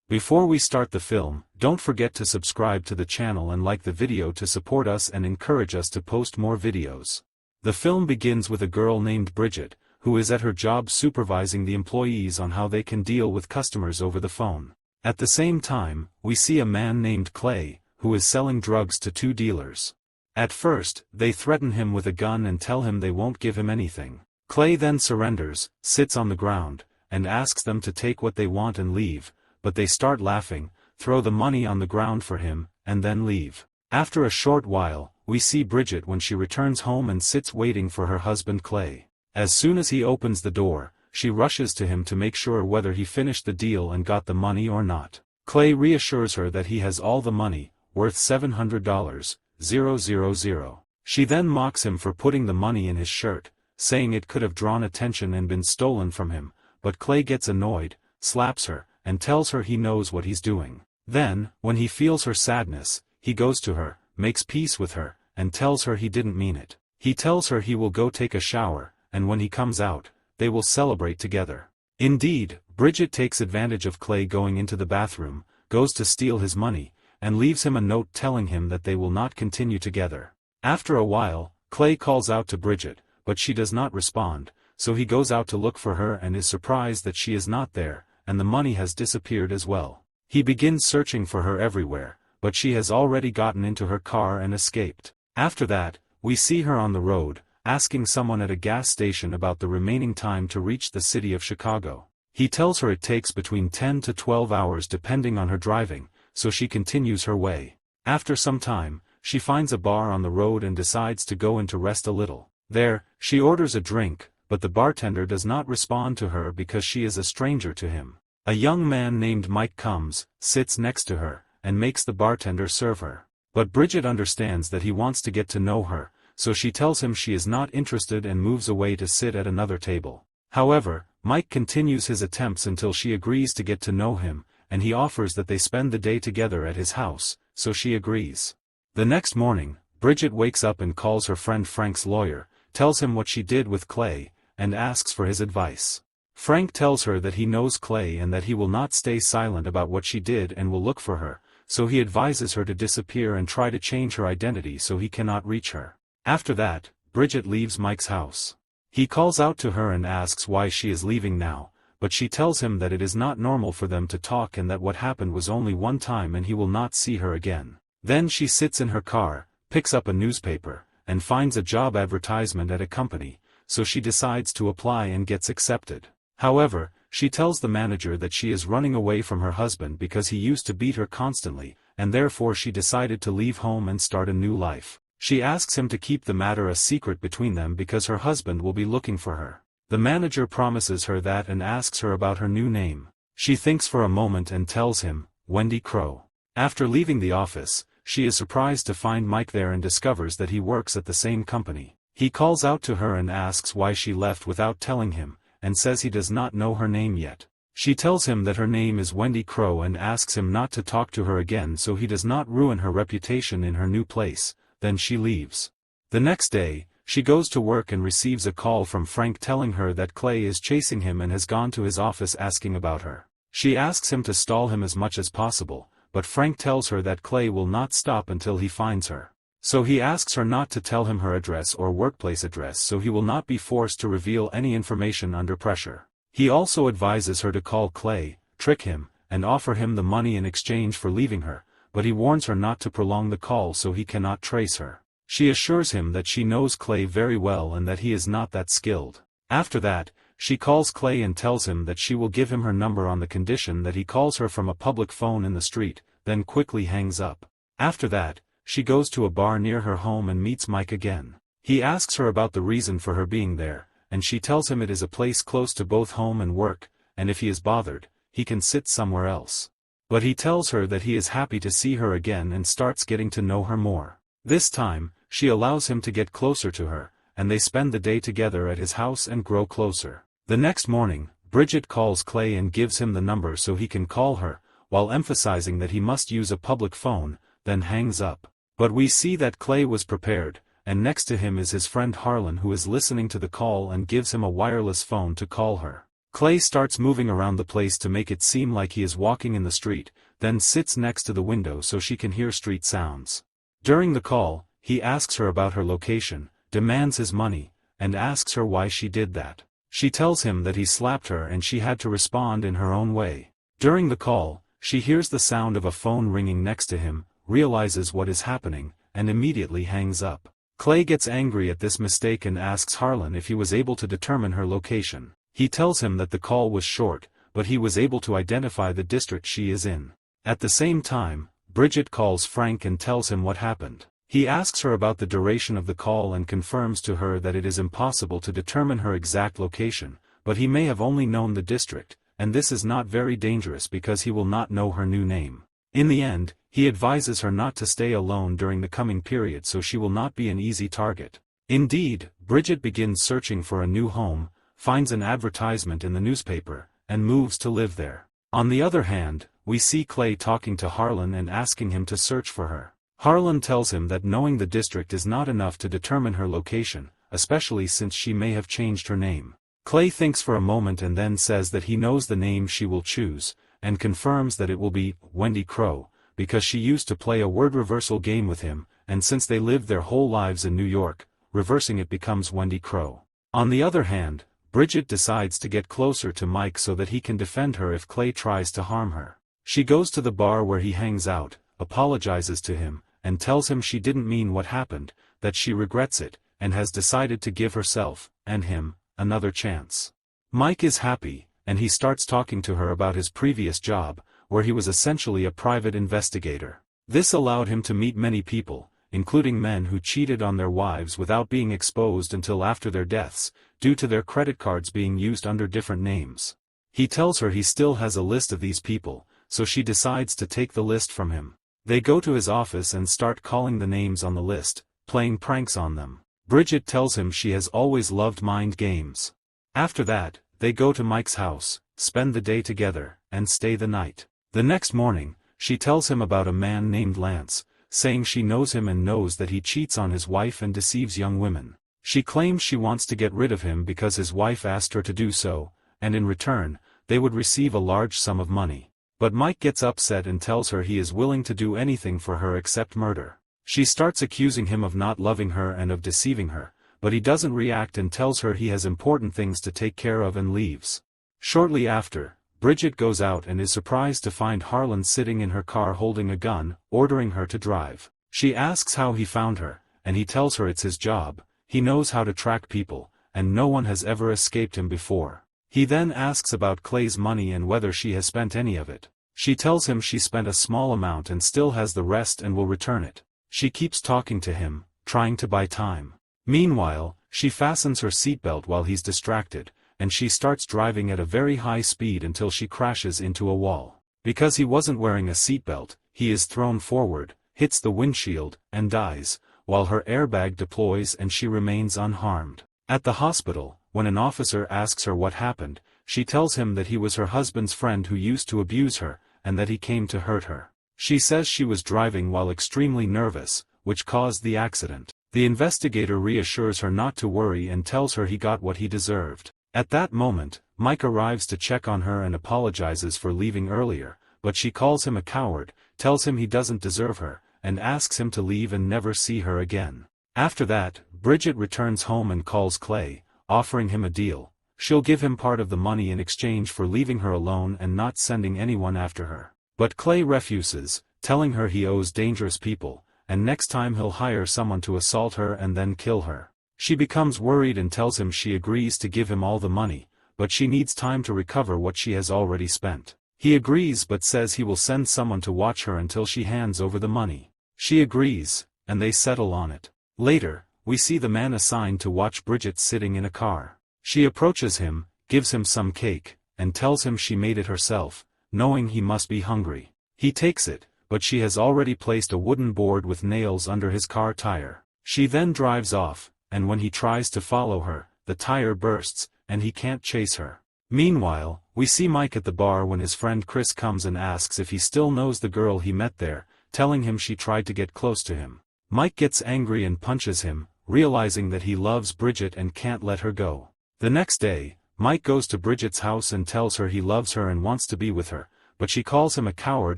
Before we start the film, don't forget to subscribe to the channel and like the video to support us and encourage us to post more videos. The film begins with a girl named Bridget, who is at her job supervising the employees on how they can deal with customers over the phone. At the same time, we see a man named Clay, who is selling drugs to two dealers. At first, they threaten him with a gun and tell him they won't give him anything. Clay then surrenders, sits on the ground, and asks them to take what they want and leave, but they start laughing, throw the money on the ground for him, and then leave. After a short while, we see Bridget when she returns home and sits waiting for her husband Clay. As soon as he opens the door, she rushes to him to make sure whether he finished the deal and got the money or not. Clay reassures her that he has all the money, worth $700, 000. She then mocks him for putting the money in his shirt, saying it could have drawn attention and been stolen from him, but Clay gets annoyed, slaps her, and tells her he knows what he's doing. Then, when he feels her sadness, he goes to her, makes peace with her, and tells her he didn't mean it. He tells her he will go take a shower, and when he comes out, they will celebrate together. Indeed, Bridget takes advantage of Clay going into the bathroom, goes to steal his money, and leaves him a note telling him that they will not continue together. After a while, Clay calls out to Bridget, but she does not respond, so he goes out to look for her and is surprised that she is not there, and the money has disappeared as well. He begins searching for her everywhere, but she has already gotten into her car and escaped. After that, we see her on the road, asking someone at a gas station about the remaining time to reach the city of Chicago. He tells her it takes between 10 to 12 hours depending on her driving, so she continues her way. After some time, she finds a bar on the road and decides to go in to rest a little. There, she orders a drink, but the bartender does not respond to her because she is a stranger to him. A young man named Mike comes, sits next to her, and makes the bartender serve her. But Bridget understands that he wants to get to know her, so she tells him she is not interested and moves away to sit at another table. However, Mike continues his attempts until she agrees to get to know him, and he offers that they spend the day together at his house, so she agrees. The next morning, Bridget wakes up and calls her friend Frank's lawyer, tells him what she did with Clay, and asks for his advice. Frank tells her that he knows Clay and that he will not stay silent about what she did and will look for her, so he advises her to disappear and try to change her identity so he cannot reach her. After that, Bridget leaves Mike's house. He calls out to her and asks why she is leaving now, but she tells him that it is not normal for them to talk and that what happened was only one time and he will not see her again. Then she sits in her car, picks up a newspaper, and finds a job advertisement at a company, so she decides to apply and gets accepted. However, she tells the manager that she is running away from her husband because he used to beat her constantly, and therefore she decided to leave home and start a new life. She asks him to keep the matter a secret between them because her husband will be looking for her. The manager promises her that and asks her about her new name. She thinks for a moment and tells him, Wendy Crow. After leaving the office, she is surprised to find Mike there and discovers that he works at the same company. He calls out to her and asks why she left without telling him, and says he does not know her name yet. She tells him that her name is Wendy Crow and asks him not to talk to her again so he does not ruin her reputation in her new place. Then she leaves. The next day, she goes to work and receives a call from Frank telling her that Clay is chasing him and has gone to his office asking about her. She asks him to stall him as much as possible, but Frank tells her that Clay will not stop until he finds her. So he asks her not to tell him her address or workplace address so he will not be forced to reveal any information under pressure. He also advises her to call Clay, trick him, and offer him the money in exchange for leaving her, but he warns her not to prolong the call so he cannot trace her. She assures him that she knows Clay very well and that he is not that skilled. After that, she calls Clay and tells him that she will give him her number on the condition that he calls her from a public phone in the street, then quickly hangs up. After that, she goes to a bar near her home and meets Mike again. He asks her about the reason for her being there, and she tells him it is a place close to both home and work, and if he is bothered, he can sit somewhere else. But he tells her that he is happy to see her again and starts getting to know her more. This time, she allows him to get closer to her, and they spend the day together at his house and grow closer. The next morning, Bridget calls Clay and gives him the number so he can call her, while emphasizing that he must use a public phone, then hangs up. But we see that Clay was prepared, and next to him is his friend Harlan who is listening to the call and gives him a wireless phone to call her. Clay starts moving around the place to make it seem like he is walking in the street, then sits next to the window so she can hear street sounds. During the call, he asks her about her location, demands his money, and asks her why she did that. She tells him that he slapped her and she had to respond in her own way. During the call, she hears the sound of a phone ringing next to him, realizes what is happening, and immediately hangs up. Clay gets angry at this mistake and asks Harlan if he was able to determine her location. He tells him that the call was short, but he was able to identify the district she is in. At the same time, Bridget calls Frank and tells him what happened. He asks her about the duration of the call and confirms to her that it is impossible to determine her exact location, but he may have only known the district, and this is not very dangerous because he will not know her new name. In the end, he advises her not to stay alone during the coming period so she will not be an easy target. Indeed, Bridget begins searching for a new home, finds an advertisement in the newspaper, and moves to live there. On the other hand, we see Clay talking to Harlan and asking him to search for her. Harlan tells him that knowing the district is not enough to determine her location, especially since she may have changed her name. Clay thinks for a moment and then says that he knows the name she will choose, and confirms that it will be Wendy Crow, because she used to play a word reversal game with him, and since they lived their whole lives in New York, reversing it becomes Wendy Crow. On the other hand, Bridget decides to get closer to Mike so that he can defend her if Clay tries to harm her. She goes to the bar where he hangs out, apologizes to him, and tells him she didn't mean what happened, that she regrets it, and has decided to give herself, and him, another chance. Mike is happy, and he starts talking to her about his previous job, where he was essentially a private investigator. This allowed him to meet many people, including men who cheated on their wives without being exposed until after their deaths, due to their credit cards being used under different names. He tells her he still has a list of these people, so she decides to take the list from him. They go to his office and start calling the names on the list, playing pranks on them. Bridget tells him she has always loved mind games. After that, they go to Mike's house, spend the day together, and stay the night. The next morning, she tells him about a man named Lance, saying she knows him and knows that he cheats on his wife and deceives young women. She claims she wants to get rid of him because his wife asked her to do so, and in return, they would receive a large sum of money. But Mike gets upset and tells her he is willing to do anything for her except murder. She starts accusing him of not loving her and of deceiving her, but he doesn't react and tells her he has important things to take care of and leaves. Shortly after, Bridget goes out and is surprised to find Harlan sitting in her car holding a gun, ordering her to drive. She asks how he found her, and he tells her it's his job. He knows how to track people, and no one has ever escaped him before. He then asks about Clay's money and whether she has spent any of it. She tells him she spent a small amount and still has the rest and will return it. She keeps talking to him, trying to buy time. Meanwhile, she fastens her seatbelt while he's distracted, and she starts driving at a very high speed until she crashes into a wall. Because he wasn't wearing a seatbelt, he is thrown forward, hits the windshield, and dies, while her airbag deploys and she remains unharmed. At the hospital, when an officer asks her what happened, she tells him that he was her husband's friend who used to abuse her, and that he came to hurt her. She says she was driving while extremely nervous, which caused the accident. The investigator reassures her not to worry and tells her he got what he deserved. At that moment, Mike arrives to check on her and apologizes for leaving earlier, but she calls him a coward, tells him he doesn't deserve her, and asks him to leave and never see her again. After that, Bridget returns home and calls Clay, offering him a deal. She'll give him part of the money in exchange for leaving her alone and not sending anyone after her. But Clay refuses, telling her he owes dangerous people, and next time he'll hire someone to assault her and then kill her. She becomes worried and tells him she agrees to give him all the money, but she needs time to recover what she has already spent. He agrees but says he will send someone to watch her until she hands over the money. She agrees, and they settle on it. Later, we see the man assigned to watch Bridget sitting in a car. She approaches him, gives him some cake, and tells him she made it herself, knowing he must be hungry. He takes it, but she has already placed a wooden board with nails under his car tire. She then drives off, and when he tries to follow her, the tire bursts, and he can't chase her. Meanwhile, we see Mike at the bar when his friend Chris comes and asks if he still knows the girl he met there, telling him she tried to get close to him. Mike gets angry and punches him, realizing that he loves Bridget and can't let her go. The next day, Mike goes to Bridget's house and tells her he loves her and wants to be with her, but she calls him a coward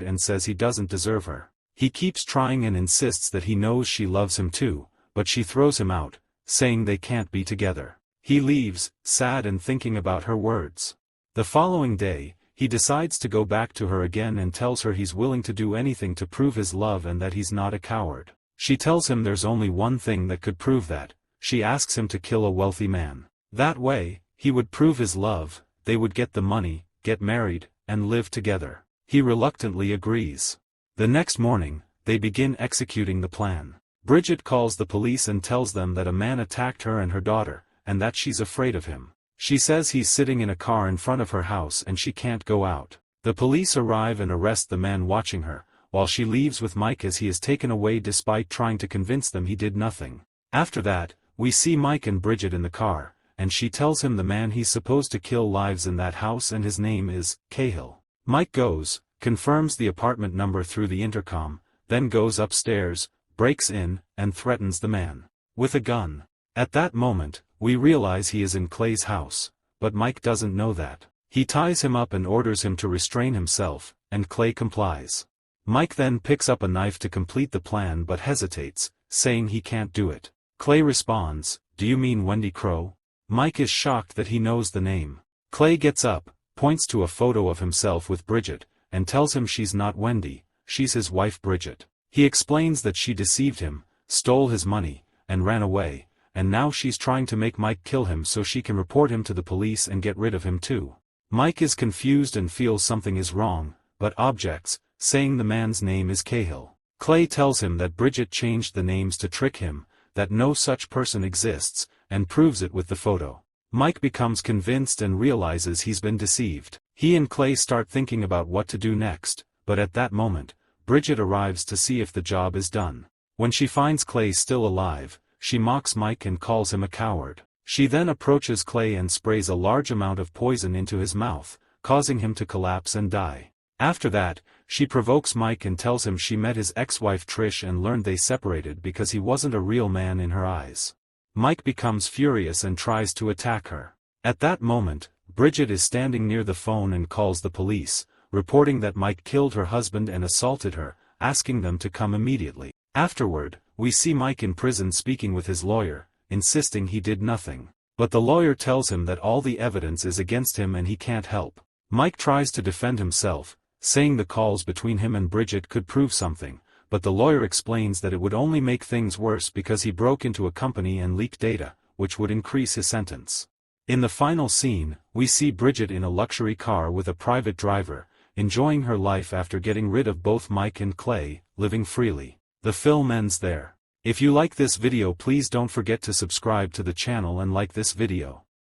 and says he doesn't deserve her. He keeps trying and insists that he knows she loves him too, but she throws him out, saying they can't be together. He leaves, sad and thinking about her words. The following day, he decides to go back to her again and tells her he's willing to do anything to prove his love and that he's not a coward. She tells him there's only one thing that could prove that. She asks him to kill a wealthy man. That way, he would prove his love, they would get the money, get married, and live together. He reluctantly agrees. The next morning, they begin executing the plan. Bridget calls the police and tells them that a man attacked her and her daughter, and that she's afraid of him. She says he's sitting in a car in front of her house and she can't go out. The police arrive and arrest the man watching her, while she leaves with Mike as he is taken away despite trying to convince them he did nothing. After that, we see Mike and Bridget in the car, and she tells him the man he's supposed to kill lives in that house and his name is Cahill. Mike goes, confirms the apartment number through the intercom, then goes upstairs, breaks in, and threatens the man with a gun. At that moment, we realize he is in Clay's house, but Mike doesn't know that. He ties him up and orders him to restrain himself, and Clay complies. Mike then picks up a knife to complete the plan but hesitates, saying he can't do it. Clay responds, "Do you mean Wendy Crow?" Mike is shocked that he knows the name. Clay gets up, points to a photo of himself with Bridget, and tells him she's not Wendy, she's his wife Bridget. He explains that she deceived him, stole his money, and ran away, and now she's trying to make Mike kill him so she can report him to the police and get rid of him too. Mike is confused and feels something is wrong, but objects, saying the man's name is Cahill. Clay tells him that Bridget changed the names to trick him, that no such person exists, and proves it with the photo. Mike becomes convinced and realizes he's been deceived. He and Clay start thinking about what to do next, but at that moment, Bridget arrives to see if the job is done. When she finds Clay still alive, she mocks Mike and calls him a coward. She then approaches Clay and sprays a large amount of poison into his mouth, causing him to collapse and die. After that, she provokes Mike and tells him she met his ex-wife Trish and learned they separated because he wasn't a real man in her eyes. Mike becomes furious and tries to attack her. At that moment, Bridget is standing near the phone and calls the police, reporting that Mike killed her husband and assaulted her, asking them to come immediately. Afterward, we see Mike in prison speaking with his lawyer, insisting he did nothing. But the lawyer tells him that all the evidence is against him and he can't help. Mike tries to defend himself, saying the calls between him and Bridget could prove something, but the lawyer explains that it would only make things worse because he broke into a company and leaked data, which would increase his sentence. In the final scene, we see Bridget in a luxury car with a private driver, enjoying her life after getting rid of both Mike and Clay, living freely. The film ends there. If you like this video, please don't forget to subscribe to the channel and like this video.